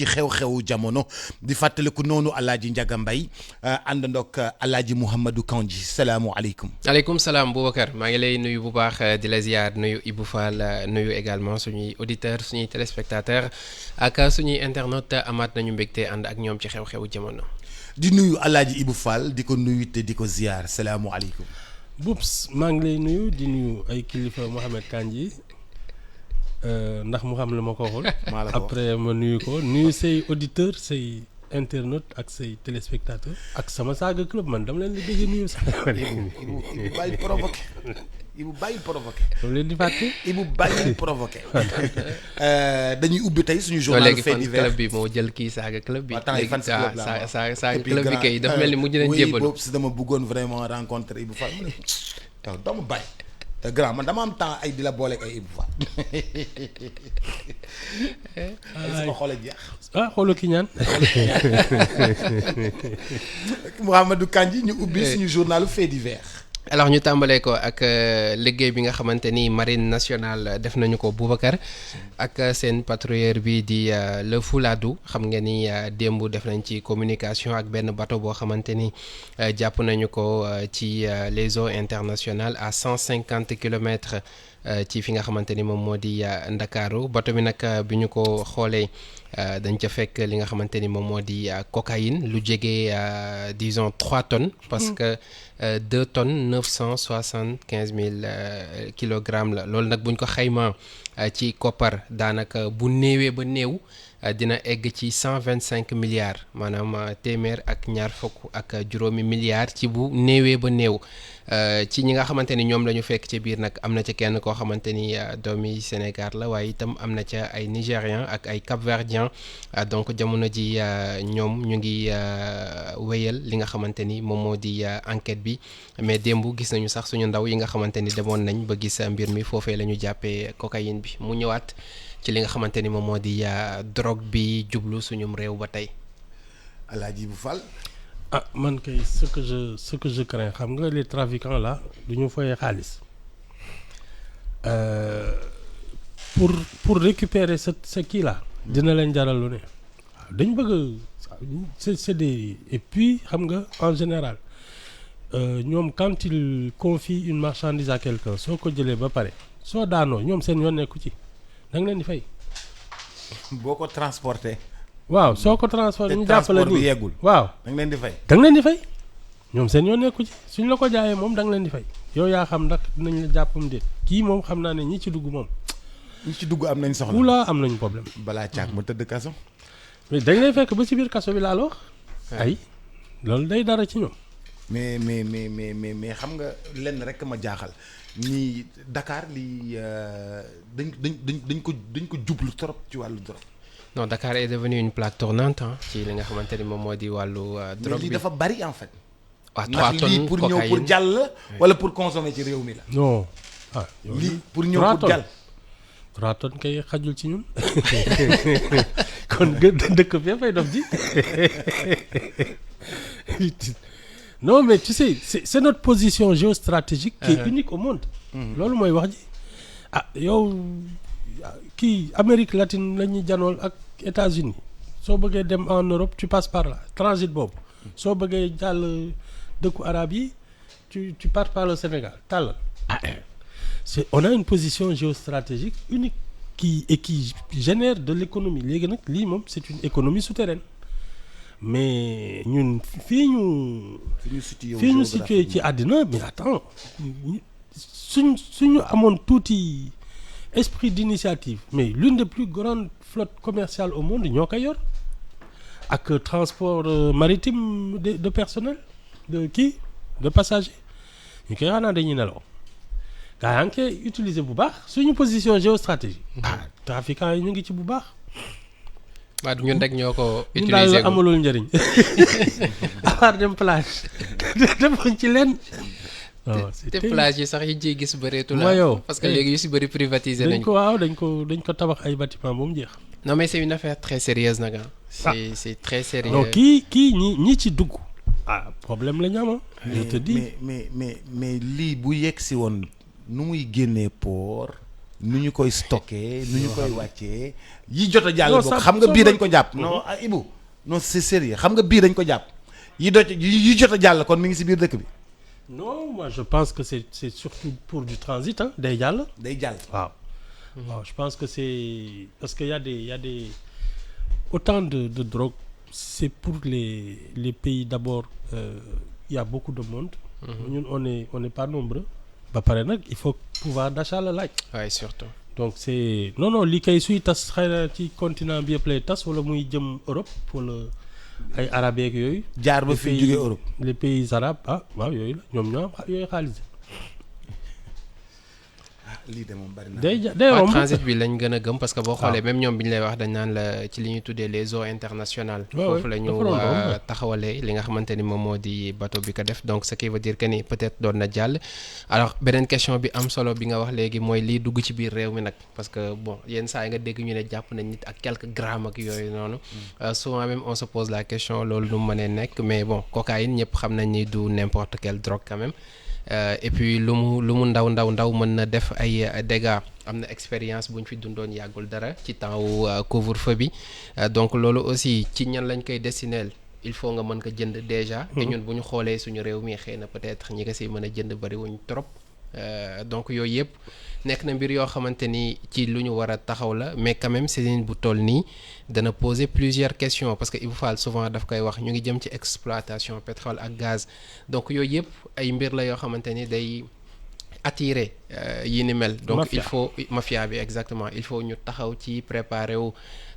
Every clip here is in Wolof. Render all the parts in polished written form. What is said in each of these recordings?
ci xew-xewu jamono di fàttaliku noonu Alaaji Njaga Mbay àndandoog Alaaji Mouhamadou Kandji salaamualeykum. aleykum salaam Boubacar maa ngi lay nuyu bu baax di la ziar nuyu Ibou Fall nuyu également suñuy auditeurs suñuy téléspectateurs ak suñuy internautes amaat nañu mbégte ànd ak ñoom ci xew-xewu jamono. di nuyu Alaaji Ibou Fall di ko nuyu te di ko ziar salaamualeykum. Boubs maa ngi lay nuyu di nuyu ay kilifa Mouhamed Kandji ndax mu xam la ma ko waxul. après ma nuyu ko nuyu say auditeurs say internautes ak say téléspectateurs ak sama Saga Club man dama leen di bëgg nuyu sax. Ibou bàyyi provoqué Ibou bàyyi provoqué. dama leen di fàtte. Ibou bàyyi provoqué. dañuy ubbi tey suñu journal fait divers club bi moo jël kii Saga Club bi. léegi fan club la Saga Club bi kay dafa mel ni mujj nañ jébbalu. boobu si dama bëggoon vraiment rencontrer Ibou Fall mu ne yow dama bàyyi te grand man dama am temps ay di la booleeg ay Ibou Fall. sama xol a jeex. xooloo ki ñaan. Mouhamadou Kandji ñu ubbi suñu journalu fait divers. alors ñu tàmbalee ko ak liggéey bi nga xamante ni marine nationale def nañu ko Boubacar ak seen patrouilleur bi di le Fouladou xam nga ni démb def nañ ci communication ak benn bateau boo xamante ni jàpp nañu ko ci les eaux internationales à 150 kilomètres ci fi nga xamante ni moom moo di Ndakaaru bateau bi nag bi ñu ko xoolee dañ ca fekk li nga xamante ni moom moo di cocaïne lu jege disons 3 tonnes parce que 2 tonnes 975 mille kilogrammes la loolu nag buñ ko xaymaa ci koppar daanaka bu néewee ba néew dina egg ci 125 milliards maanaam téeméer ak ñaar fukk ak juróomi milliards ci bu néewee ba néew ci ñi nga xamante ni ñoom la ñu fekk ci biir nag am na ca kenn koo xamante ni doomi Sénégal la waaye itam am na ca ay Nigérian ak ay Cap-Verdien donc jamono ji ñoom ñu ngi wéyal li nga xamante ni moom moo di enquête bi mais démb gis nañu sax suñu ndaw yi nga xamante ni demoon nañ ba gis mbir mi foofee la ñu jàppee cocaïne bi mu ñëwaat ci li nga xamante ni moom moo di drogue bi jublu suñum réew ba tey. Alaaji Ibou Fall. man kay ce que je crains xam nga les trafiquants là du ñu foyee xaalis pour récupérer ce kii là dina leen jaral lu ne waaw dañu bëgg c'est des et puis xam nga en général ñoom quand ils confient une marchandise à quelqu'un soo ko jëlee ba pare soo daanoo ñoom seen yoon nekku ci da nga leen di fay. boo ko transporté. waaw soo ko transporté ñu jàppale bi yeggul. waaw da nga leen di fay. da nga leen di fay ñoom seen yoon nekku ci suñ la ko jaayee moom da nga leen di fay yow yaa xam ndax dinañ la jàppam déet kii moom xam naa ne ñi ci dugg moom. ñi ci dugg am nañ soxla. wula am nañu problème. balaa caag ma tëdd kaso. mais dañ lay fekk ba ci biir kaso bi laa la wax. ay loolu day dara ci ñoom. mais xam nga lenn rek ma jaaxal ni Dakar lii dañ ko jublu trop ci wàllu drogue. non Dakar est devenu une plaque tournante ci li nga xamante ni moom moo di wàllu drogue bi mais lii dafa bari en fait. waaw 3 tonnes lii pour ñëw pour jàll wala pour consommer ci réew mi la. non lii pour ñëw pour jàll. 3 tonnes kay xajul ci ñun kon dëkk bi fay dof ji non mais tu sais c'est notre position géostratégique qui est unique au monde. loolu mooy wax ji yow kii Amérique latine la ñuy janool ak États-Unis soo bëggee dem en Europe tu passes par là transit boobu soo bëggee jàll dëkku arabe yi tu passes par le Sénégal tàllal on a une position géostratégique unique qui génère de l'économie léegi nag lii moom c'est une économie souterraine mais ñun fii ñu situé ci àddina mais attends suñu amoon tuuti esprit d'initiative mais l'une des plus grandes flottes commerciales au monde ñoo koy yor ak transport maritime de personnel de passagers ñu koy xanaa dañuy nelaw gaa yaa ngi koy utiliser bu baax suñu position géostratégique trafiquants yi ñu ngi ci bu baax. waaw ñun rek ñoo ko utiliser ñun daal amalul njëriñ à part dem plage defoon ci leen. te plage yi sax yi ciy gis bëreetu la. parce que léegi yu si bëri privatisé nañ ko. dañ ko tabax ay bâtiment ba mu jeex. non mais c'est une affaire très sérieuse nag c'est très sérieux. non kii ñi ci dugg. problème la ñu am je te dis mais lii bu yegg si woon nu muy génnee port nu ñu koy stocké nu ñu koy wàccee yi jot a jàll Non, bokk ça- xam nga ça bii va- dañ ko jàpp non Ibou non c'est sérieux xam nga bii dañ ko jàpp yi jot a jàll kon mi ngi si biir dëkk bi non moi je pense que c'est surtout pour du transit hein day jàll. day jàll waaw. waaw je pense que c'est parce que y a des autant de drogue c'est pour les pays d'abord il y a beaucoup de monde. ñun on n'est pas nombreux. ba pare nag il faut pouvoir d'achat la laaj. waaye surtout. donc c'est non lii kay suy tas xëy na ci continent bi yëpp lay tas wala muy jëm Europe wala ay arabes ak yooyu. jaar ba Les fi pays- jógee Europe les pays arabes waaw yooyu la ñoom ñoo am yooyu xaalis. lii de moom bari na day waaw romb. transit bi lañ gën a gëm parce que boo xoolee waaw. même ñoom bi ñu lay wax dañ naan la ci li ñuy tuddee les eaux internationales. Ouais, foofu ouais, la ñu dafa doon romb. taxawalee li nga xamante ni moom moo di bateau bi ko def donc ce qui veut dire que ni peut-être doon na jàll. alors beneen question bi am solo bi nga wax léegi mooy liy dugg ci biir réew mi nag parce que bon yenn saa yi nga dégg ñu ne jàpp nañ nit ak quelques grammes ak yooyu noonu. souvent même on se pose la question loolu nu mu mënee nekk mais bon cocaïne ñëpp xam nañ ni du n'importe quelle drogue quand même. Et puis lu mu ndaw mën na def ay dégâts am na expérience bu ñu fi dundoon yàggul dara ci temps wu couvre-feu bi donc loolu aussi ci ñan lañ koy destineel il faut nga mën ko jënd déjà. te ñun bu ñu xoolee suñu réew mi xëy na peut-être ñi nga siy mën a jënd bariwuñ trop donc yooyu yëpp nekk na mbir yoo xamante ni ci lu ñu war a taxaw la mais quand même Céline bu toll nii dana poser plusieurs questions parce que Ibou Fall souvent daf koy wax ñu ngi jëm ci exploitation pétrole ak gaz donc yooyu yëpp ay mbir la yoo xamante ni day attirer yi ni mel. donc Mafia. il faut mafia bi exactement il faut ñu taxaw ci préparer wu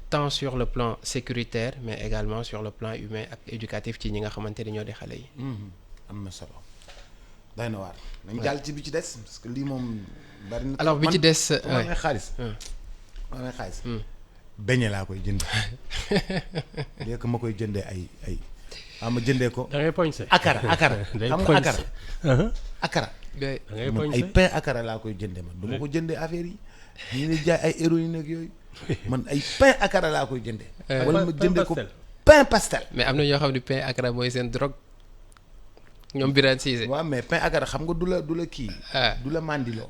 tant sur le plan sécuritaire mais également sur le plan humain ak éducatif ci ñi nga xamante ni ñoo di xale yi. am na solo day na waar nañ jàll ci bi ci des parce que lii moom bari na alors bi ci des ma amee xaalis ma amee xaalis beñe laa koy jënd léegi que ma koy jëndee ay ma jëndee ko da ngay poñse. akara day xam nga poñse. akara akara da ngay man poñse. ay pain akara laa koy jëndee man du ma ko jëndee affaire yi ñu ne jaay ay héroïne ak yooyu man ay pain akara laa koy jëndee wala ma jëndee ko pain pastel mais am na ñoo xam ne pain akara mooy seen drogue ñoom Birane Cissé. waaw mais pain akara xam nga du la kii ah du la mandiloo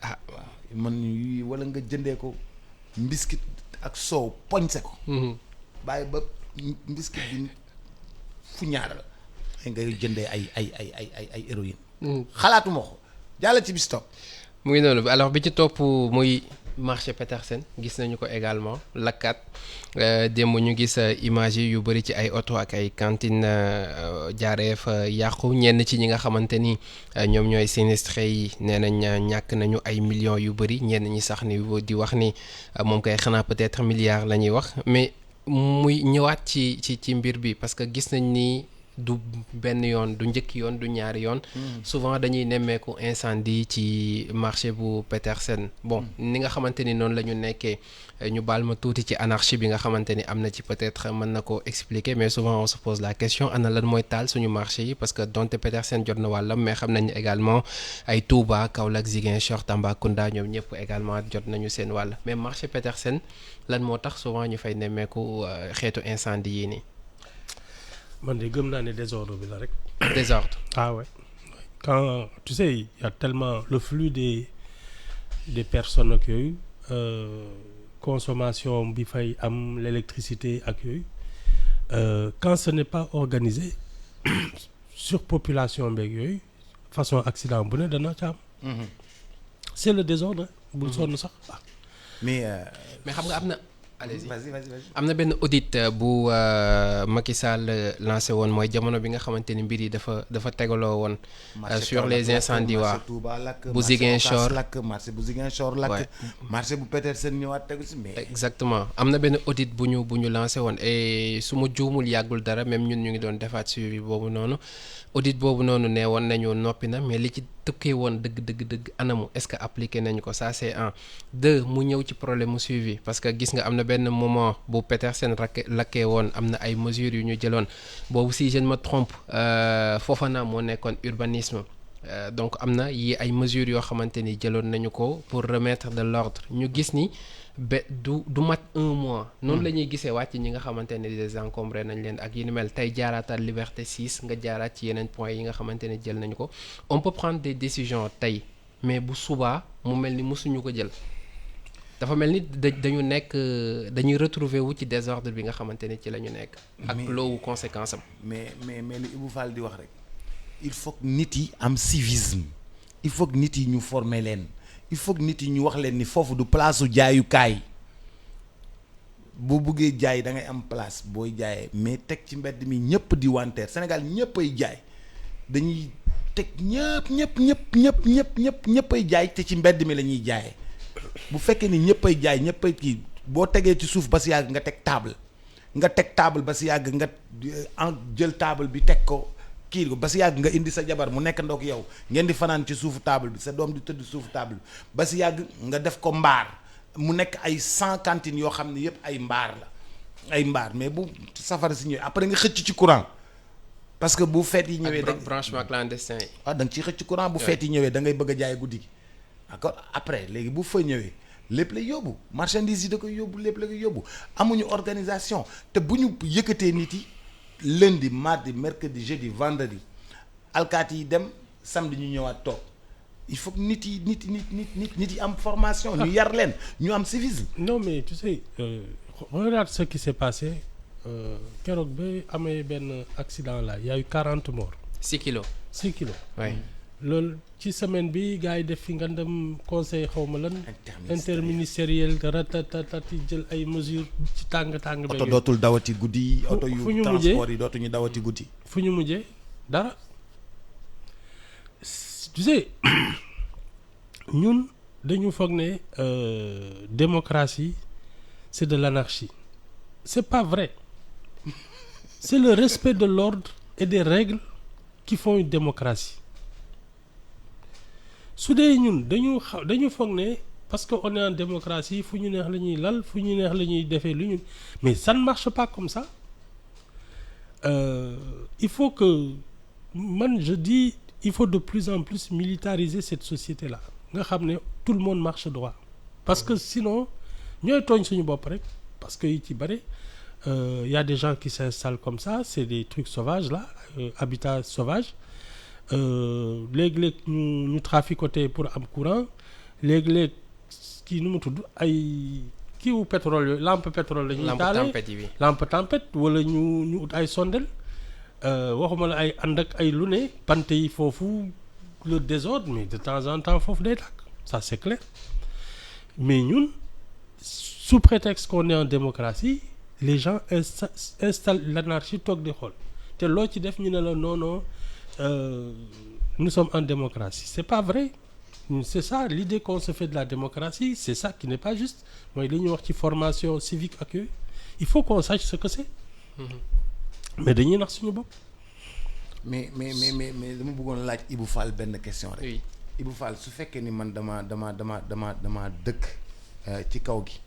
ah waaw man yii wala nga jëndee ko mbiskit ak soow poñse ko bàyyi ba mbiskit bi fu ñaaral ay ngay jëndee ay héroïne xalaatuma ko jàll ci bis topp mu ngi noonu alors bi ci topp muy marché Petersen gis nañu ko également lakkaat démb ñu gis image yi yu bëri ci ay oto ak ay cantine jaaree fa yàqu ñenn ci ñi nga xamante ni ñoom ñooy sinistré yi nee nañ ñàkk nañu ay millions yu bëri ñenn ñi sax ni di wax ni moom kay xanaa peut-être milliards la ñuy wax mais muy ñëwaat ci mbir bi parce que gis nañ ni du benn yoon du njëkk yoon du ñaari yoon souvent dañuy nemmeeku incendie ci marché bu Petersen bon ni nga xamante ni noonu la ñu nekkee ñu baal ma tuuti ci anarchie bi nga xamante ni am na ci peut-être mën na ko expliquer mais souvent on se pose la question ana lan mooy taal suñu marché yi parce que donte Petersen jot na wàllam mais xam nañ également ay Touba Kaolack Ziguinchor Tambacounda ñoom ñëpp également jot nañu seen wàll mais marché Petersen lan moo tax souvent ñu fay nemmeeku xeetu incendie yi nii man de gëm naa ne désordre bi la rek. désordre. Ah ouais. Quand tu sais il y a tellement le flux des personnes ak yooyu consommation bi fay am l'électricité ak yooyu quand ce n'est pas organisé surpopulation beeg yooyu façon accident bu ne dana ca am. C'est le désordre. bul sonn sax mais xam nga am na. allez-y vas-y. am na benn audit bu Macky Sall lancé woon mooy jamono bi nga xamante ni mbir yi dafa tegaloo woon sur les incendies waa bu Ziguinchor marché bu Ziguinchor lakk marché bu Petersen ñëwaat tegu si mais exactement am na benn audit bu ñu lancé woon et su ma juumul yàggul dara même ñun ñu ngi doon defaat suivi boobu noonu audit boobu noonu ne woon nañu noppi na mais li ci tukkee woon dëgg anamu est-ce que appliqué nañu ko ça c'est un deux mu ñëw ci problème mu suivi parce que gis nga am na benn moment bu Petersen lakkee woon am na ay mesures yu ñu jëloon boobu si je ne me trompe Fofana moo nekkoon urbanisme donc am na yi ay mesures yoo xamante ni jëloon nañu ko pour remettre de l'ordre ñu gis ni du mat un mois noonu la ñuy gisee wàcc ñi nga xamante ne désencombré nañ leen ak yi ni mel tey jaaraatal Liberté 6 nga jaaraat ci yeneen points yi nga xamante ne jël nañu ko on peut prendre des décisions tey mais bu subaa mu mel ni mësuñu ko jël dafa mel ni dañu nekk dañuy retrouver wu ci désordre bi nga xamante ne ci la ñu nekk. ak loowu conséquence am. mais li Ibou Fall di wax rek il faut que nit yi am civisme il faut que nit yi ñu former leen il faut que nit yi ñu wax leen ni foofu du place su jaayukaay boo buggee jaay da ngay am place booy jaayee mais teg ci mbedd mi ñëpp di wanteer Sénégal ñëpp ay jaay dañuy teg ñëpp ay jaay te ci mbedd mi la ñuy jaayee bu fekkee ni ñëpp ay jaay ñëpp ay kii boo tegee ci suuf ba si yàgg nga teg table ba si yàgg nga jël table bi teg ko kii ko ba si yàgg nga indi sa jabar mu nekk ndoog yow ngeen di fanaan ci suufu table bi sa doom di tëdd suufu table bi ba si yàgg nga def ko mbaar mu nekk ay 100 cantines yoo xam ne yëpp ay mbaar la ay mbaar mais bu safara si ñëwee après nga xëcc ci courant parce que bu feet yi ñëwee. ak branchement clandestin yi. da nga ciy xëcc courant bu feet yi ñëwee da ngay bëgg a jaay guddi gi d'accord après léegi bu fa ñëwee lépp lay yóbbu marchandise yi da koy yóbbu lépp la koy yóbbu amuñu organisation te bu ñu yëkkatee nit yi lundi mardi mercredi jeudi vendredi alkaati yi dem samedi ñu ñëwaat toog. il faut que nit yi am formation. ñu yar leen ñu am civisme. non mais tu sais regarde ce qui s'est passé keroog ba amee benn accident là il y a eu 40 morts. 6 kilos. 6 kilos. oui loolu ci semaine bi gars yi def fi nga dem conseil xaw ma lan. interministériel ratatati jël ay mesures ci tàng. oto dootul dawati guddi. oto yu transport yi dootuñu dawati guddi. fu ñu mujjee dara. tu sais ñun dañu foog ne démocratie c'est de l'anarchie c'est pas vrai c'est le respect de l'ordre et des règles qui font une démocratie su dee ñun dañu foog ne parce que on est en démocratie fu ñu neex la ñuy lal fu ñu neex la ñuy defee lu ñu mais ça ne marche pas comme ça il faut que je dis il faut de plus en plus militariser cette société-là nga xam ne tout le monde marche droit parce que sinon ñooy tooñ suñu bopp rek parce que yi ci bëri y a des gens qui s'installent comme ça c'est des trucs sauvages là habitat sauvage léeg-léeg ñu traficoter pour am courant léeg-léeg kii nu mu tudd ay kiiwu pétrole yooyu lampe pétrole la ñuy taale lampe tempête wala ñu ut ay sondel waxuma la ay ànd ak ay lu ne pante yi foofu le désordre mais de temps en temps foofu day tàkk ça c'est clair mais ñun sous prétexte qu'on est en démocratie les gens installent l'anarchie toog di xool te loo ci def ñu ne la non nous sommes en démocratie c'est pas vrai c'est ça l'idée qu'on se fait de la démocratie c'est ça qui n'est pas juste mooy li ñuy wax ci formation civique ak yooyu il faut qu'on sache ce que c'est mais dañuy nax suñu bopp. mais dama bëggoon laaj Ibou Fall benn question rek. oui Ibou Fall su fekkee ni man dama dëkk ci kaw gi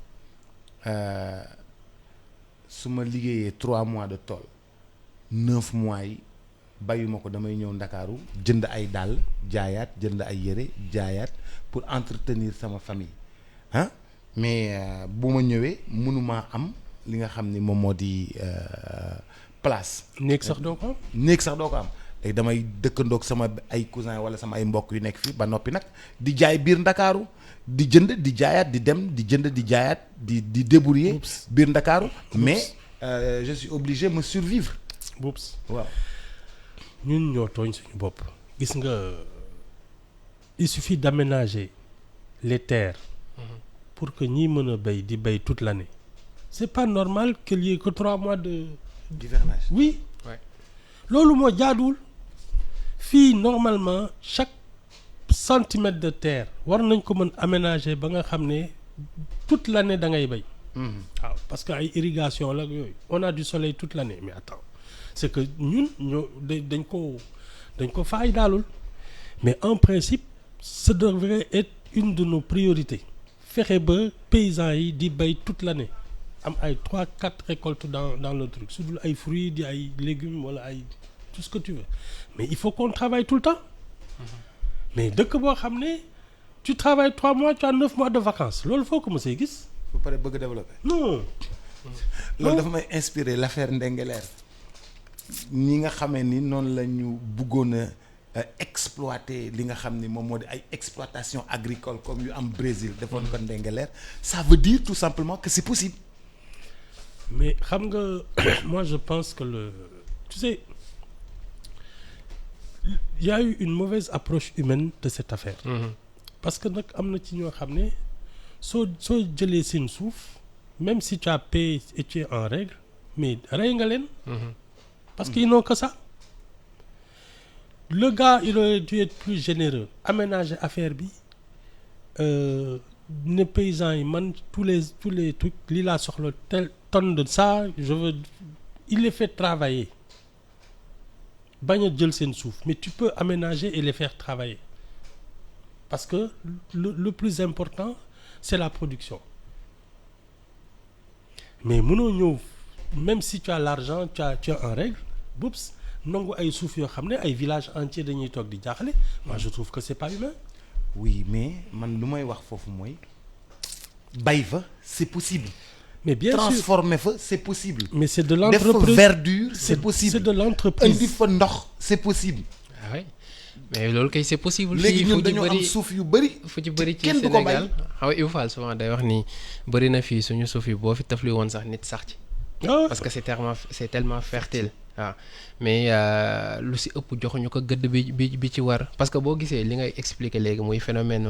su ma liggéeyee 3 mois de tool 9 mois yi bayuma ko damay ñëw Ndakaaru jënd ay dàll jaayaat jënd ay yére jaayaat pour entretenir sama famille ah mais bu ma ñëwee mënumaa am li nga xam ni moom moo di. place néeg sax doo ko am léegi damay dëkkandoog sama ay cousin wala sama ay mbokk yu nekk fii ba noppi nag di jaay biir Ndakaaru di jënd di jaayaat di dem di jënd di jaayaat di débrouiller biir Ndakaaru mais je suis obligé me survivre boops waaw ñun ñoo tooñ suñu bopp gis nga il suffit d'aménager les terres pour que ñi mën a béy di béy toute l'année c'est pas normal qu'il y ait que 3 mois d'hivernage. Oui. loolu moo jaaduwul fii normalement chaque centimètre de terre war nañ ko mën aménager ba nga xam ne toute l'année da ngay béy. waaw parce que ay irrigation la yooyu on a du soleil toute l'année mais attends c'est que ñun ñoo dañ ko faay daalul mais en principe ce devrait être une de nos priorités fexe ba paysans yi di béy toute l'année. am ay 3-4 récoltes dans le truc su dul ay fruits di ay légumes wala ay tout ce que tu veux mais il faut qu'on travaille tout le temps mais dëkk boo xam ne tu travailles 3 mois tu as 9 mois de vacances loolu foo ko mos a gis. ba pare bëgg développer. non. loolu dafa may inspirer l'affaire Ndingler ñi nga xamee ni noonu la ñu bëggoon a exploiter li nga xam ni moom moo di ay exploitation agricole comme yu am Brésil defoon ko Ndingler ça veut dire tout simplement que c'est possible. mais xam nga moi je pense que tu sais il y a eu une mauvaise approche humaine de cette affaire. parce que nag am na ci ñoo xam ne soo jëlee seen suuf même si tu as payé et tu es en règle mais rey nga leen. parce qu'ils n'ont que ça. le gars il aurait dû être plus généreux aménager affaire bi ne paysans yi man tous les trucs lii laa soxla telle tonne de ça je veux il les fait travailler bañ a jël seen suuf mais tu peux aménager et les faire travailler parce que le plus important c'est la production mais mënoo ñëw même si tu as l'argent tu es en règle boops nangu ay suuf yoo xam ne ay villages entiers dañuy toog di jaaxle moi je trouve que c'est pas humain. oui mais man lu may wax foofu mooy bay fa c'est possible. mais bien transformer fa c'est possible. mais c'est de l'entreprise def fa verdure c'est possible. c'est de l'entreprise indi fa ndox c'est possible. ah oui mais loolu kay c'est possible. léegi ñun dañoo am suuf yu bëri. fu ci bëri ci Sénégal xaw Ibou Fall souvent day wax ni bëri na fii suñu suuf yi boo fi tafli woon sax nit sax ci. parce que c'est tellement fertile. waaw mais lu si ëpp joxuñu ko gëdd bi ci war parce que boo gisee li ngay expliquer léegi muy phénomène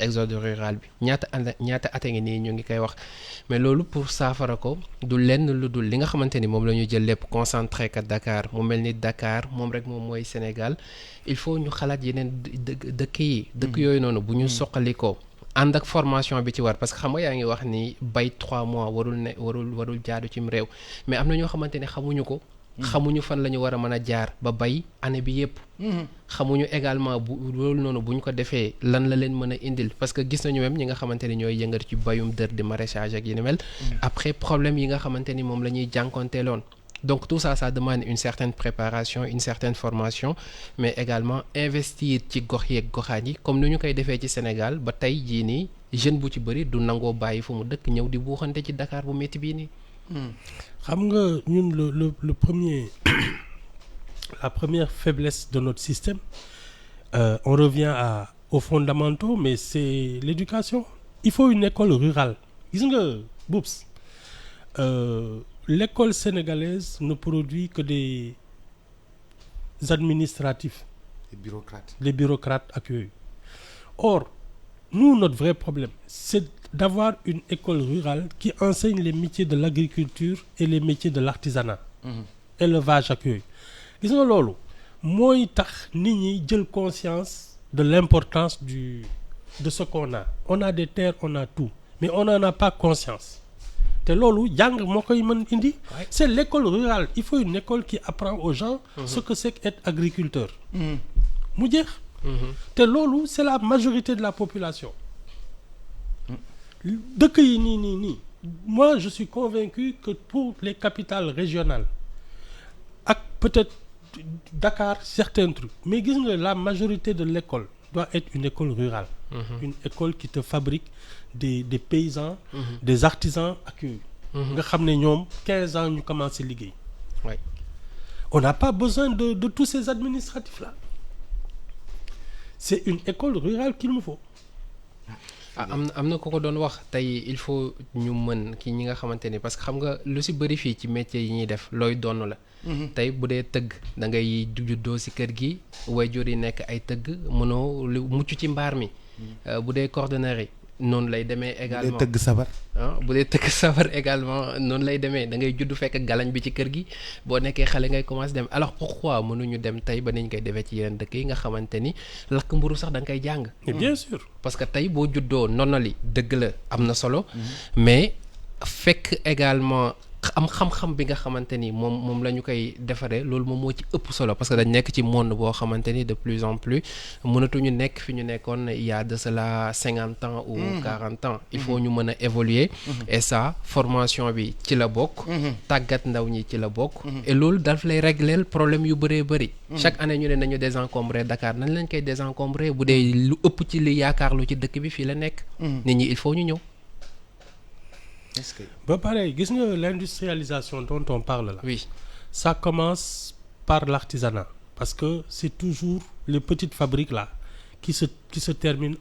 exode rural bi ñaata ate ngi nii ñu ngi koy wax mais loolu pour saafara ko du lenn lu dul li nga xamante ni moom la ñu jël lépp concentré ka Dakar mu mel ni Dakar moom rek moom mooy Sénégal il faut ñu xalaat yeneen dëkk yooyu noonu bu ñu soqali ko ànd ak formation bi ci war parce que xam nga yaa ngi wax ni bay 3 mois warul jaadu cim réew mais am na ñoo xamante ne xamuñu ko. xamuñu fan la ñu war a mën a jaar ba bay année bi yépp. xamuñu également bu loolu noonu bu ñu ko defee lan la leen mën a indil parce que gis nañu même ñi nga xamante ni ñooy yëngat ci bayum dër di maraîchage ak yi ni mel. après problème yi nga xamante ni moom la ñuy jànkonteeloon. donc tout ça demande une certaine préparation une certaine formation mais également investir ci gox yeeg goxaan yi comme ni ñu koy defee ci Sénégal ba tey jii nii jeune bu ci bëri du nangoo bàyyi fu mu dëkk ñëw di buuxante ci Dakar bu métti bii nii. xam nga ñun le premier la première faiblesse de notre système on revient aux fondamentaux mais c'est l'éducation il faut une école rurale gis nga Boubs l'école sénégalaise ne produit que des administratifs les bureaucrates ak yooyu or nous notre vrai problème c'est d'avoir une école rurale qui enseigne les métiers de l'agriculture et les métiers de l'artisanat élevage ak yooyu gis nga loolu mooy tax nit ñi jël conscience de l'importance de ce qu'on a des terres on a tout mais on n'en a pas conscience te loolu jàng moo koy mën indi c'est l'école rurale il faut une école qui apprend aux gens ce que c'est qu'être agriculteur mu jeex te loolu c'est la majorité de la population dëkk yi nii moi je suis convaincu que pour les capitales régionales ak peut-être Dakar certains trucs mais gis nga la majorité de l'école doit être une école rurale une école qui te fabrique des paysans des artisans ak yooyu nga xam ne ñoom 15 ans ñu commencé liggéey on n'a pas besoin de tous ces administratifs là c'est une école rurale qu'il nous faut am na ko doon wax tey il faut ñu mën ki ñi nga xamante ni parce que xam nga lu ci bëri fii ci métier yi ñuy def looy donn la tey bu dee tëgg da ngay juddoo ci kër gi waajur yi nekk ay tëgg mënoo lu mucc ci mbaar mi bu dee cordonnerie yi noonu lay demee également bu dee tëgg sabar également noonu lay demee da ngay judd fekk galañ bi ci kër gi boo nekkee xale ngay commencer dem alors pourquoi mënuñu dem tey ba niñ koy defee ci yeneen dëkk yi nga xamante ni lakk mburu sax da nga koy jàng bien sûr parce que tey boo juddoo nonali dëgg la am na solo mais fekk également am xam-xam bi nga xamante ni moom la ñu koy defaree loolu moom moo ci ëpp solo parce que dañ nekk ci monde boo xamante ni de plus en plus mënatuñu nekk fi ñu nekkoon il y a de cela 50 ans ou 40 ans il faut ñu mën a évoluer et ça formation bi ci la bokk tàggat ndaw ñi ci la bokk et loolu daf lay régler problème yu bëree bëri chaque année ñu ne nañu désencombrer Dakar nañ lañ koy désencombrer bu dee lu ëpp ci li yaakaar lu ci dëkk bi fii la nekk nit ñi il faut ñu ñëw ba pare gis nga l'industrialisation dont on parle là oui ça commence par l'artisanat parce que c'est toujours les petites fabriques là qui se terminent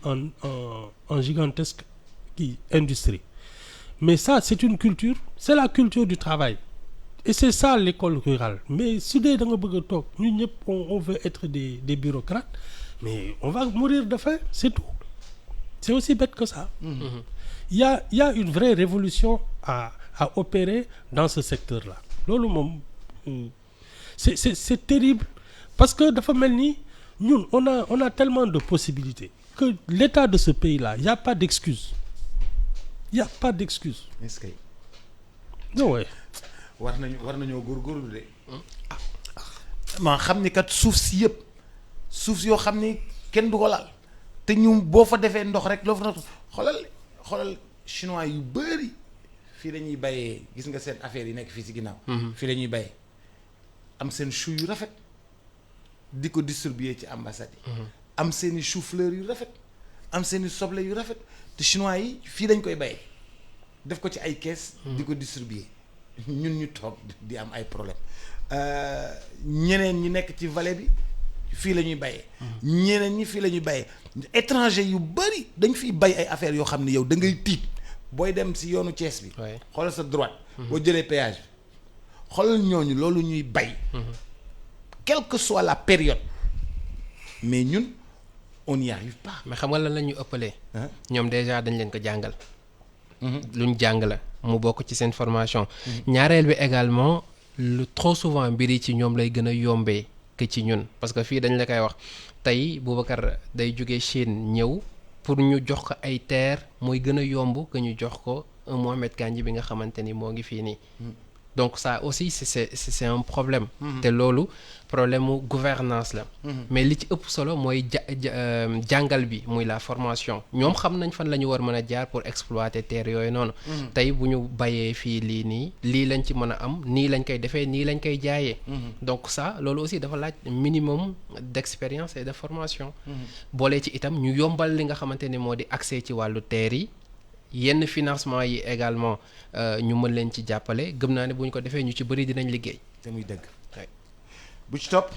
en gigantesque industrie. Mais ça, c'est une culture, c'est la culture du travail. Et c'est ça l'école rurale. Mais si dès da nga bëgg a toog ñun ñëpp on veut être des bureaucrates, mais on va mourir de faim, c'est tout. C'est aussi bête que ça. Il y a une vraie révolution à opérer dans ce secteur-là. Loolu moom c'est terrible parce que dafa mel ni ñun on a tellement de possibilités que l'état de ce pays-là, il y a pas d'excuse. Il y a pas d'excuse. est-ce que non ouais. war nañoo góorgóorlu de. ma xam ni kat suuf si yëpp suuf yoo xam ni kenn du ko laal te ñu boo fa defee ndox rek loo fa xoolal chinois yu bëri fii la ñuy bayee gis nga seen affaire yi nekk fii si ginnaaw. fii la ñuy bayee am seen chou yu rafet di ko distribuer ci ambassade yi. am seen i chou-fleur yu rafet am seen i soble yu rafet te chinois yi fii lañ koy bayee def ko ci ay kees. di ko distribuer. ñun ñu toog di am ay problème ñeneen ñi nekk ci vallée bi fii la ñuy bayee ñeneen ñi fii la ñuy bayee étranger yu bari dañ fiy bay ay affaires yoo xam ne yow da ngay tiit booy dem si yoonu Thiès bi xoolal sa droite boo jëlee péage bi xoolal ñooñu loolu ñuy bay quelle que soit la période mais ñun on n'y arrive pas. mais xam nga lan la ñuy ëppalee ñoom déjà dañ leen ko jàngal luñ jàng la mu bokk ci seen formation. ñaareel bi également lu trop souvent mbir yi ci ñoom lay gën a yombee que ci ñun parce que fii dañ la koy wax tey Boubacar day jóge Chine ñëw pour ñu jox ko ay terre mooy gën a yomb que ñu jox ko un Mohamed Kandji bi nga xamante ni moo ngi fii nii. donc ça aussi c'est un problème. te loolu problème mu gouvernance la. mais li ci ëpp solo mooy jàngal bi muy la formation ñoom xam nañ fan la ñu war mën a jaar pour exploiter terre yooyu noonu. tey bu ñu bayee fii lii nii lii lañ ci mën a am nii lañ koy defee nii lañ koy jaayee. donc ça loolu aussi dafa laaj minimum d'expérience et de formation. boolee ci itam ñu yombal li nga xamante ni moo di accès ci wàllu terre yi. yenn financement yi également ñu mën leen ci jàppale gëm naa ne bu ñu ko defee ñu ci bëri dinañ liggéey. te muy dëgg. bu ci topp.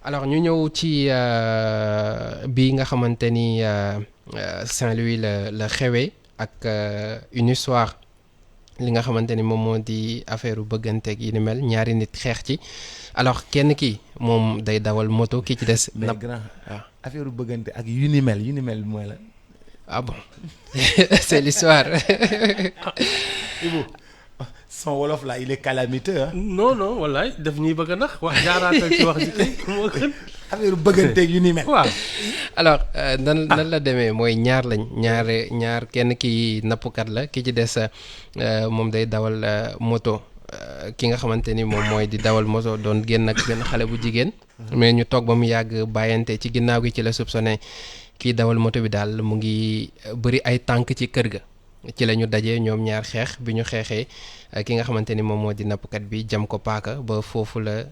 alors ñu ñëw ci bi nga xamante ni Saint-Louis la xewee ak une histoire li nga xamante ni moom moo di affaire bëgganteeg yi ni mel ñaari nit xeex ci alors kenn ki moom day dawal moto ki ci des. mais grand affaire bëggante ak yu ni mel mooy la. ah bon c'est l'histoire. Ibou son wolof là il est calamiteux hein. non wallaay daf ñuy bëgg a nax wax jaaraatal ci wax ji kay moo gën. affaire bëgganteeg yu ni mel. waaw alors nan la demee mooy ñaar lañ ñaar kenn ki nappkat la ki ci des moom day dawal moto ki nga xamante ni moom mooy di dawal moto doon génn ak benn xale bu jigéen. mais ñu toog ba mu yàgg bàyyante ci ginnaaw gi ci la soupçonné. kii dawal moto bi daal mu ngi bëri ay tànk ci kër ga ci la ñu dajee ñoom ñaar xeex bi ñu xeexee ki nga xamante ni moom moo di nappkat bi jam ko paaka ba foofu la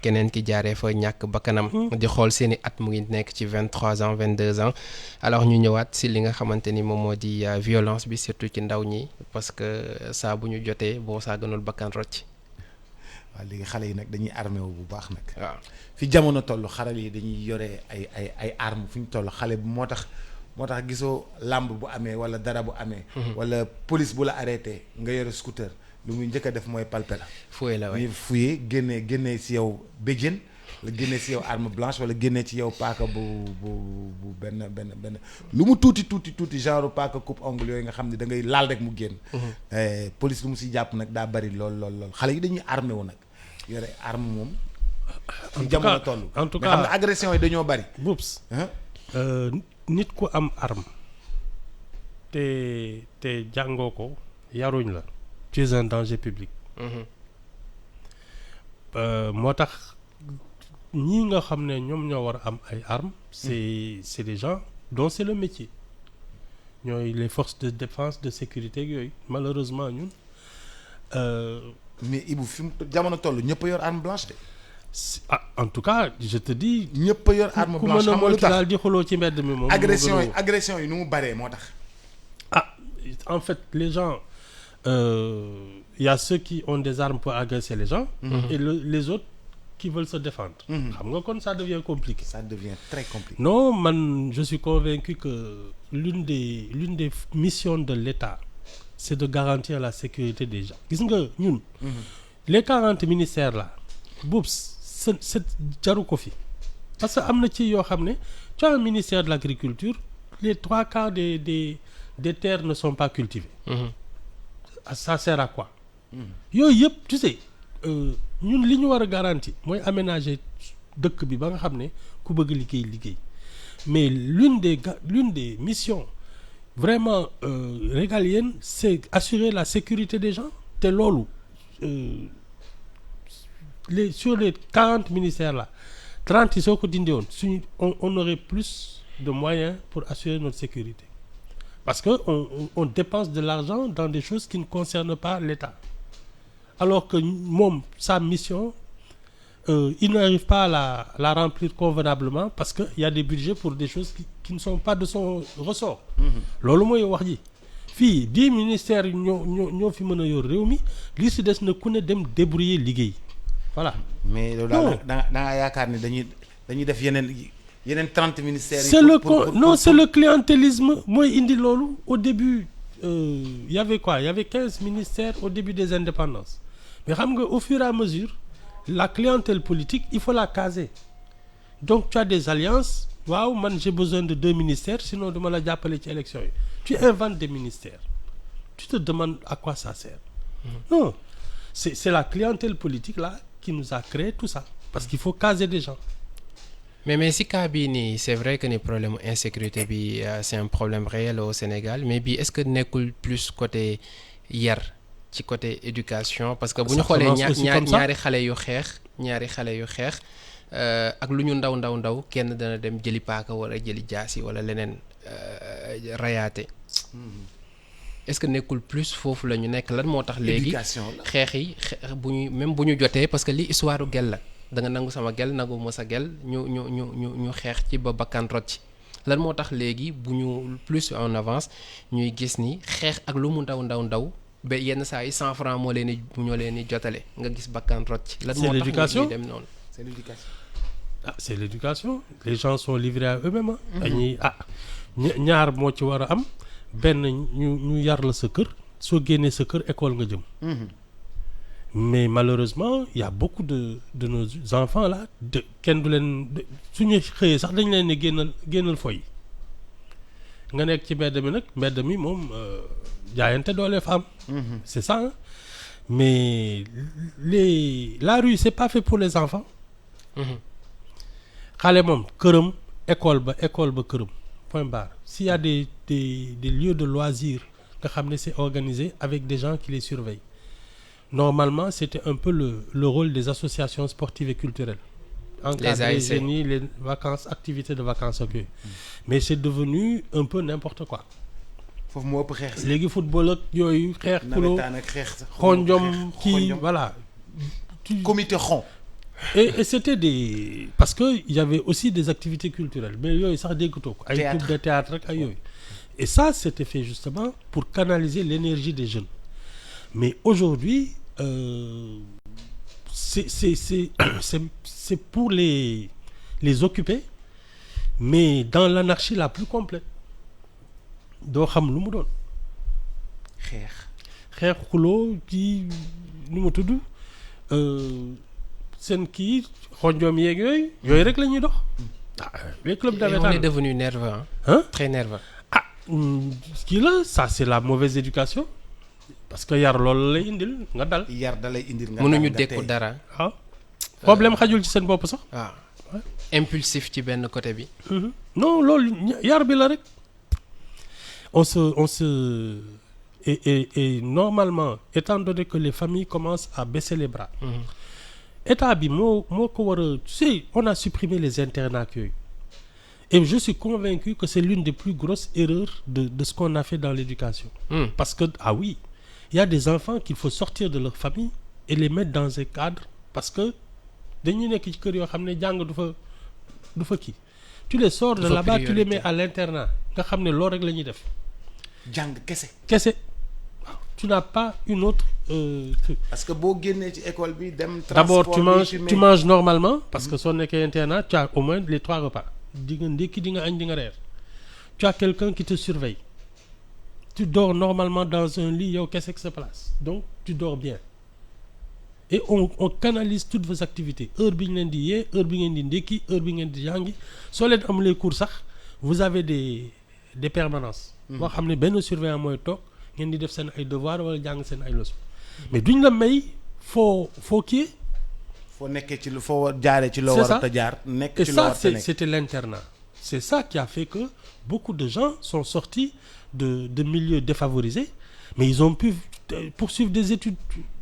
keneen ki jaaree fa ñàkk bakkanam di xool seeni at mu ngi nekk ci 23 ans 22 ans alors ñu ñëwaat si li nga xamante ni moom moo di violence bi surtout ci ndaw ñi parce que saa bu ñu jotee boo saa gënul bakkan rocc. waaw léegi xale yi nag dañuy armé wu bu baax nag. waaw fi jamono toll xaral yi dañuy yore ay armes fu ñu toll xale bu moo tax gisoo làmb bu amee wala dara bu amee. wala police bu la arrêté nga yore scooter lu muy njëkk a def mooy palper la. fouiller la waay fouiller génnee si yow béjjén la génnee si yow arme blanche wala génnee ci yow paaka bu benn lu mu tuuti genre paaka coupe ongle yooyu nga xam ne da ngay laal rek mu génn. police lu mu si jàpp nag daa bari lool xale yi dañuy armé wu nag yore arme moom. en jamono toll en tout cas nga xam ne agression yi dañoo bari. Boubs nit ku am arme te jàngoo ko yaruñ la. tu es un danger public. moo tax ñii nga xam ne ñoom ñoo war a am ay armes. c'est des gens dont c'est le métier. ñooy les forces de défense de sécurité ak yooyu malheureusement ñun. mais Ibou fi mu jamono toll ñëpp a yor arme blanche de. en tout cas je te dis. ñëpp a yor arme blanche xam nga lu tax daal di xuloo ci mbedd mi moom. agression yi nu mu baree moo tax. en fait les gens y a ceux qui ont des armes pour agresser les gens. Et les autres qui veulent se défendre. xam nga kon ça devient compliqué. Ça devient très compliqué. Non, man, je suis convaincu que l'une des missions de l'État, c'est de garantir la sécurité des gens. Gis nga ñun. Les 40 ministères là, boobu c'est jaru ko fi. Parce que am na ci yoo xam ne tu as un ministère de l'agriculture, les 3/4 des terres ne sont pas cultivées. Ça sert à quoi? Yooyu yëpp tu sais ñun li ñu war a garantir mooy aménager dëkk bi ba nga xam ne ku bëgg liggéey. Mais l'une des missions vraiment régaliennes, c'est assurer la sécurité des gens. Te loolu sur les 40 ministères là 30 yi soo ko dindi woon suñu on aurait plus de moyens pour assurer notre sécurité. Parce que on dépense de l'argent dans des choses qui ne concernent pas l'État. Alors que moom sa mission il n'arrive pas à la remplir convenablement parce que y a des budgets pour des choses qui ne sont pas de son ressort. Loolu mooy wax ji fii 10 ministères ñoo fi mën a yor réew mi li si des na ku ne dem débrouiller liggéey voilà. Mais loolu daal da nga yaakaar ni dañuy def yeneen 30 ministères. C'est le clientélisme mooy indi loolu. Au début y avait 15 ministères au début des indépendances mais xam nga au fur et à mesure la clientèle politique il faut la caser. Donc tu as des alliances. Waaw man j'ai besoin de 2 ministères sinon dama la jàppale ci élection yi. Tu inventes des ministères. Tu te demandes à quoi ça sert. Non, c'est la clientèle politique là qui nous a créé tout ça parce qu'il faut caser des gens. mais si cas bii nii c'est vrai que ni problème insécurité bi c'est un problème réel au Sénégal mais bii est-ce que nekkul plus côté yar ci côté éducation parce que bu ñu xoolee ñaari xale yu xeex ak lu ñu ndaw kenn dana dem jëli paaka wala jëli jaasi wala leneen rayaate est-ce que nekkul plus foofu la ñu nekk lan moo tax léegi xeex yi bu ñu même bu ñu jotee parce que li histoire u gel la da nga nangu sama gel nangu ma sa gel ñu xeex ci ba bakkan rot ci lan moo tax léegi bu ñu plus en avance ñuy gis ni xeex ak lu mu ndaw ba yenn saa yi 100 francs ñoo leen di jotale nga gis bakkan rot ci lan moo tax ñuy dem noonu c'est l'éducation. C'est l'éducation. Les gens sont livrés à eux-mêmes. dañuy ñaar moo ci war a am benn ñu yar la sa kër soo génnee sa kër école nga jëm. Mais malheureusement il y a beaucoup de nos enfants là kenn du leen suñu xëyee sax dañu leen ne génnal foy nga nekk ci mbedd mi moom jaayante doole fa am. C'est ça hein? Mais la rue c'est pas fait pour les enfants. Xale moom këram école ba këram point barre. S'il y a des lieux de loisirs nga xam ne c'est organisé avec des gens qui les surveillent. Normalement c'était un peu le rôle des associations sportives et culturelles. Encadrer les jeunes les vacances activités de vacances ak yooyu. Mais c'est devenu un peu n'importe quoi. Foofu moo ëpp xeex. Léegi football ak yooyu xeex. nawetaan ak xeex. xonjom kii voilà. Comité xon. Et c'était parce que il y avait aussi des activités culturelles mais yooyu sax déggatoo ko ay troupe de théâtre rek ay yooyu et ça c'était fait justement pour canaliser l'énergie des jeunes mais aujourd'hui c'est pour les occuper mais dans l'anarchie la plus complète doo xam lu mu doon xeex xuloo ci nu mu tudd seen kii xonjoom yeeg yooyu rek la ñuy dox. Les clubs d'avétane. On est devenu nerveux très nerveux. kii la ça c'est la mauvaise éducation parce que yar loolu lay indil nga dal. yar da lay indil nga dal mënuñu dékku dara. problème xajul ci seen bopp sax. impulsif ci benn côté bi. non loolu yar bi la rek. on se et normalement étant donné que les familles commencent à baisser les bras. État bi moo ko war a tu sais on a supprimé les internats yooyu et je suis convaincu que c'est l'une des plus grosses erreurs de ce qu'on a fait dans l'éducation. Parce que oui il y a des enfants qu'il faut sortir de leur famille et les mettre dans un cadre parce que dañuy nekk ci kër yoo xam ne jàng du fa kii tu les sors de là-bas tu les mets à l'internat nga xam ne loolu rek la ñuy def. jàng kese. waaw tu n'as pas une autre truc. parce que boo génnee ci école bi dem. D'abord transport tu manges normalement parce que soo nekkee internat tu as au moins les 3 repas di nga ndékki di nga añ di nga reer. Tu as quelqu'un qui te surveille. Tu dors normalement dans un lit yow kese sa place donc tu dors bien et on canalise toutes vos activités heure bi ñu leen di yee heure bi ngeen di ndékki heure bi ngeen di jàngi soo leen amulee cours sax vous avez des permanences. boo xam ne benn surveillant mooy toog ngeen di def seen ay devoirs wala jàng seen ay leçons mais duñ la may foo kii. foo nekkee ci lu foo jaaree ci loo war a jaar. nekk ci loo war a nekk et ça c'était l'internat. C'est ça qui a fait que beaucoup de gens sont sortis de milieux défavorisés, mais ils ont pu poursuivre des études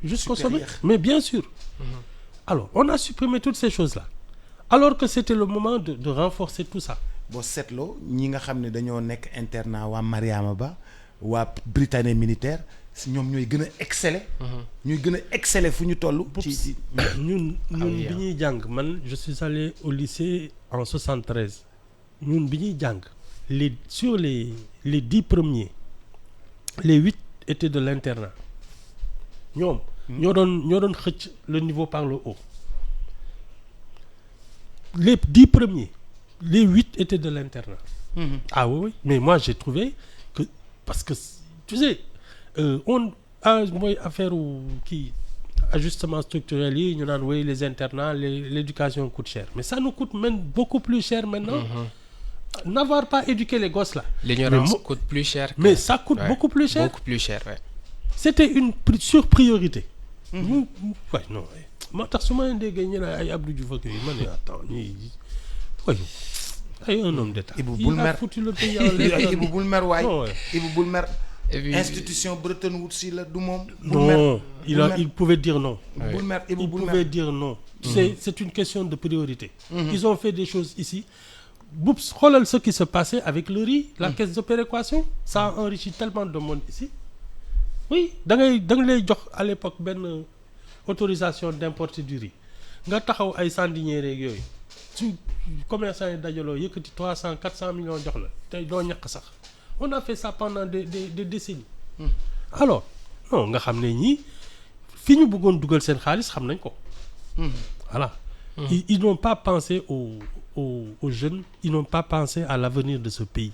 jusqu'au sommet. Mais bien sûr. Alors, on a supprimé toutes ces choses-là. Alors que c'était le moment de renforcer tout ça. boo seetloo ñi nga xam ne dañoo nekk internat waa Mariama Ba waa Britannique militaire ñoom ñooy gën a exceller. ñooy gën a exceller fu ñu toll. ci ñun bi ñuy jàng man je suis allé au lycée en 73. ñun bi ñuy jàng sur les 10 premiers les 8 étaient de l'internat ñoom ñoo doon xëcc le niveau par le haut les 10 premiers les 8 étaient de l'internat. Ah oui mais moi j'ai trouvé que parce que tu sais mooy affaire kii ajustement structurel yi ñu naan oui les internats l'éducation coûte cher mais ça nous coûte même beaucoup plus cher maintenant. N'avoir pas éduqué les gosses là. L'ignorance coûte plus cher. Mais ça coûte beaucoup plus cher. Beaucoup plus cher, ouais. C'était une surpriorité. Non moo tax su ma leen déggee ñu ne ay Abdou Diouf ak yooyu ma ne attends ñii ay un homme d'état. Ibou bul mer foutu le pays Ibou bul mer waay. Ibou bul mer. institution Bretton Woods si la du moom. non il pouvait dire non. bul mer Ibou bul mer il pouvait dire non. C'est une question de priorité. Ils ont fait des choses ici. Boups, xoolal ce qui se passait avec le riz, la caisse de péréquation, ça a enrichi tellement de monde ici. Oui, da nga lay jox à l'époque benn autorisation d'importer du riz nga taxaw ay sandinière rek yooyu su commerçant yi dajaloo yëkkati 300-400 millions jox la tey doo ñàkk sax on a fait ça pendant des décennies. Alors non nga xam ne ñii fi ñu bëggoon dugal seen xaalis xam nañ ko. Voilà. Ils n'ont pas pensé aux jeunes, ils n'ont pas pensé à l'avenir de ce pays.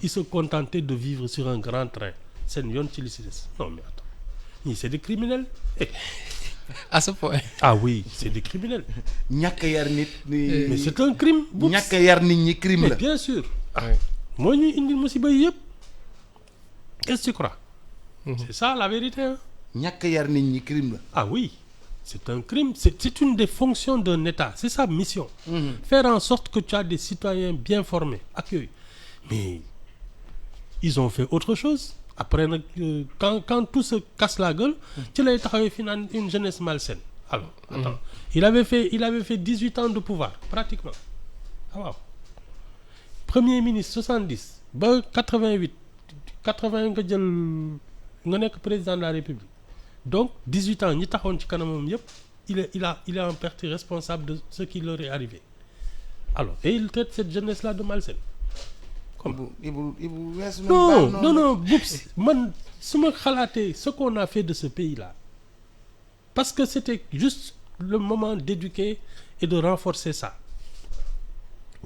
Ils se contentaient de vivre sur un grand train. Seen yoon ci li ci des. Non mais attends. Ñii c'est des criminels. À ce point. Ah oui, c'est des criminels. ñàkk yar nit Mais c'est un crime. ñàkk yar nit ñi crime Mais la. bien sûr. Moo ñuy indil musiba yi yëpp. Qu'est-ce que tu crois? C'est ça la vérité, hein? ñàkk yar nit ñi crime la. Ah oui. C'est un crime, c'est une des fonctions d'un État, c'est sa mission. Faire en sorte que tu as des citoyens bien formés, accueillis. Mais ils ont fait autre chose. Après nag quand tout se casse la gueule, ci lay taxawee fi naan une jeunesse malsaine. Alors, attends. Il avait fait 18 ans de pouvoir pratiquement. Ah waaw. Premier ministre 70 ba 88 80 nga jël nga nekk président de la République. Donc 18 ans ñi taxoon ci kanamam yëpp il est en partie responsable de ce qui leur est arrivé. Alors et il traite cette jeunesse là de malsaine. Ibou weesu na non Boups man su ma xalaatee ce qu'on a fait de ce pays là parce que c'était juste le moment d'éduquer et de renforcer ça.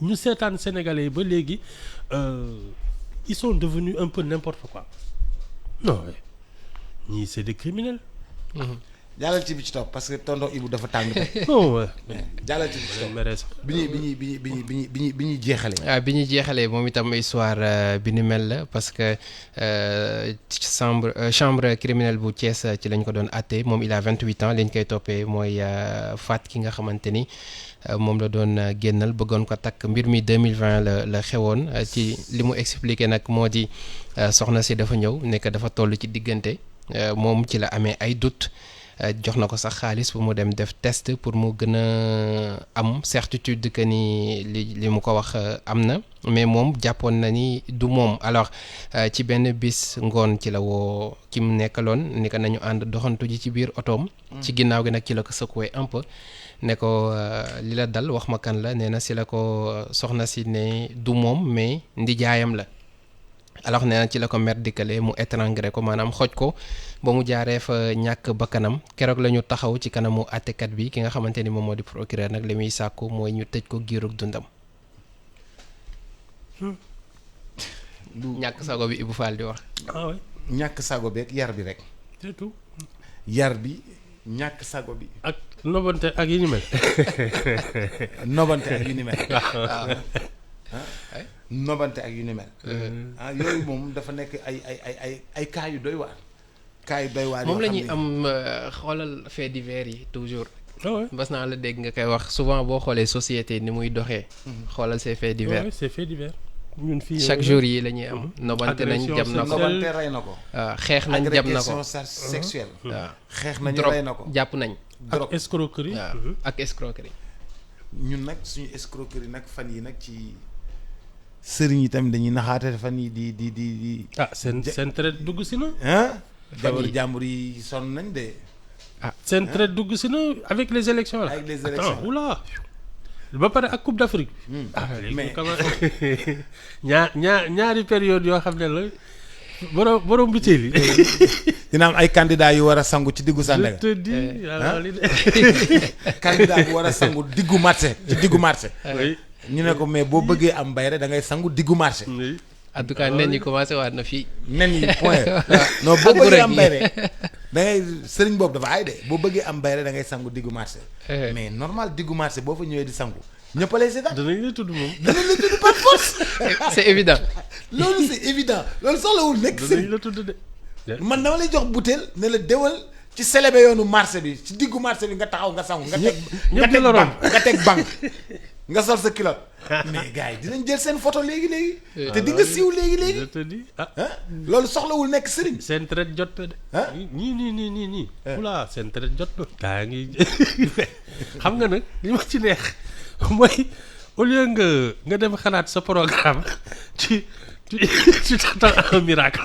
Ñu seetaan Sénégalais yi ba léegi ils sont devenus un peu n'importe quoi. Non ñii c'est des criminels. jàllal ci bi ci topp parce que tonton Ibou dafa tàng tey. non jàllal ci bi ci topp mere sax bi ñuy jeexalee. ah bi ñuy jeexalee moom itam histoire bi ni mel la parce que chambre criminelle bu Thiès ci lañ ko doon àtte moom il a 28 ans liñ koy toppee mooy faat ki nga xamante ni moom la doon génnal bëggoon ko takk mbir mi 2020 la xewoon ci li mu expliqué nag moo di soxna si dafa ñëw nekk dafa toll ci diggante moom ci la amee ay doute. Jox na ko sax xaalis bu mu dem def test pour mu gën a am certitude que ni li mu ko wax am na mais moom jàppoon na ni du moom alors ci benn bis ngoon ci la woo ki mu nekkaloon ni ko nañu ànd doxantu ji ci biir otoom. ci ginnaaw gi nag ci la ko secoué un peu ne ko li la dal wax ma kan la nee na si la ko soxna si ne du moom mais ndijaayam la alors nee na ci la ko mer dikkale mu étranglé ko maanaam xoj ko ba mu jaaree fa ñàkk bakkanam keroog la ñu taxaw ci kanamu àttekat bi ki nga xamante ni moom moo di procureur nag li muy sàkku mooy ñu tëj ko giirug dundam. ñàkk sago bi Ibou Fall di wax. ah oui ñàkk sago beeg yar bi rek. c'est tout. yar bi ñàkk sago bi. ak nobante ak yi ni mel. nobante ak yu ni mel. waaw. nobante ak yu ni mel. yooyu moom dafa nekk ay cas yu doy waar. cas yu doy waar moom la yoo ñuy xam ne am xoolal fait divers yi toujours. ah oui bas naa la dégg nga koy wax souvent boo xoolee société ni muy doxee. xoolal ces faits divers. oui c'est fait divers. ñun fii chaque jour yi la ñuy am. nobante nañ jam na ko nobante rey na ko. waaw xeex nañ jam na ko agression sexuelle. waaw xeex nañu drop rey na ko. jàpp nañ. ak escroquerie. waaw ak escroquerie. ñun nag suñu escroquerie nag fan yi nag ci sëriñ yi tamit dañuy naxaate fan yi di. ah seen traite dugg si na. jamono jàmbur yi sonn nañ de. seen traite dugg si na avec les élections là. avec les élections attends oula. ba pare ak Coupe d'Afrique. mais ñaari période yoo xam ne la borom butéel yi. dina am ay candidats yu war a sangu ci diggu Sandaga. je te dis yàlla li de. candidat bu war a sangu diggu marché ci diggu marché. oui ñu ne ko mais boo bëggee am bayre da ngay sangu diggu marché. oui. en tout cas nen ñi commencé waat na fii. nen yi point. non boo bëggee am bayre da ngay sëriñ boobu dafa ay de boo bëggee am bayre da ngay sangu diggu marché. mais normal diggu marché boo fa ñëwee di sangu ñëpp a lay seetaan. danañ la tudd moom. danañ la tudd par force. c'est évident. loolu c'est évident loolu soxlawul nekk danañ sëriñ. la tudd de. man dama lay jox butéel ne la déwal ci célébé yoonu marché bi ci diggu marché bi nga taxaw nga sangu. nga teg nga ñëpp teg di la banque nga teg banque nga sol sa culotte. mais gars yi dinañ jël seen photo léegi léegi. te di nga siiw léegi léegi. je te dis loolu soxlawul nekk sëriñ. seen traite jot na de. nii. oula seen traite jot na. gaa ngi xam nga nag li ma ci neex mooy au lieu nga dem xalaat sa programme tu t'attends un miracle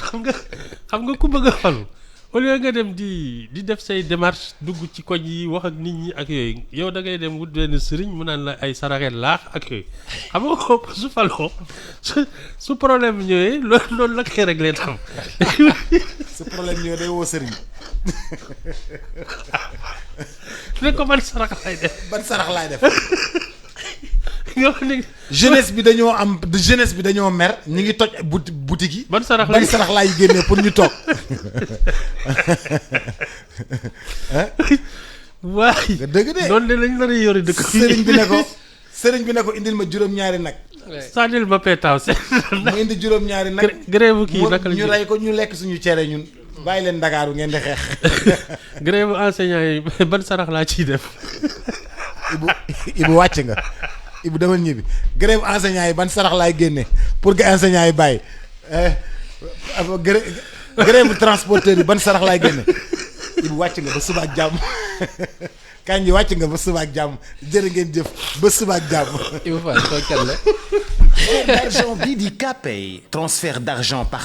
xam nga ku bëgg a falu au lieu nga dem di def say démarche dugg ci koñ yi wax ak nit ñi ak yooyu yow da ngay dem wut benn sëriñ mu naan la ay saraxel laax ak yooyu xam nga ko su faloo su problème ñëwee loolu la koy réglé tam. su problème ñëwee day woo sëriñ. ne ko ban sarax lay def. ban sarax laay def. nga xam ne jeunesse bi dañoo mer ñu ngi toj boutique yi. ban sarax laay génnee pour ñu toog. waay nga dëgg de noonu de lañ nar a yore dëkk sëriñ bi ne ko indil ma juróom-ñaari nag. sànnil ma peetaaw se mu indi juróom-ñaari nag. grève kii naka la ñu rey ko ñu lekk suñu cere ñun. bàyyi leen Ndakaaru ngeen di xeex. grève enseignant yi ban sarax laa ciy def. Ibu wàcc nga. Ibu demal ñibbi grève enseignant yi ban sarax laay génne pour que enseignant yi bàyyi grève transporteur yi ban sarax laay génne. Ibu wàcc nga ba suba ak jàmm. kañ ji wàcc nga ba suba ak jàmm jërë ngeen jëf ba suba ak jàmm. Ibou Fall kooku kan la. d'argent bii di Kpay transfert d'argent par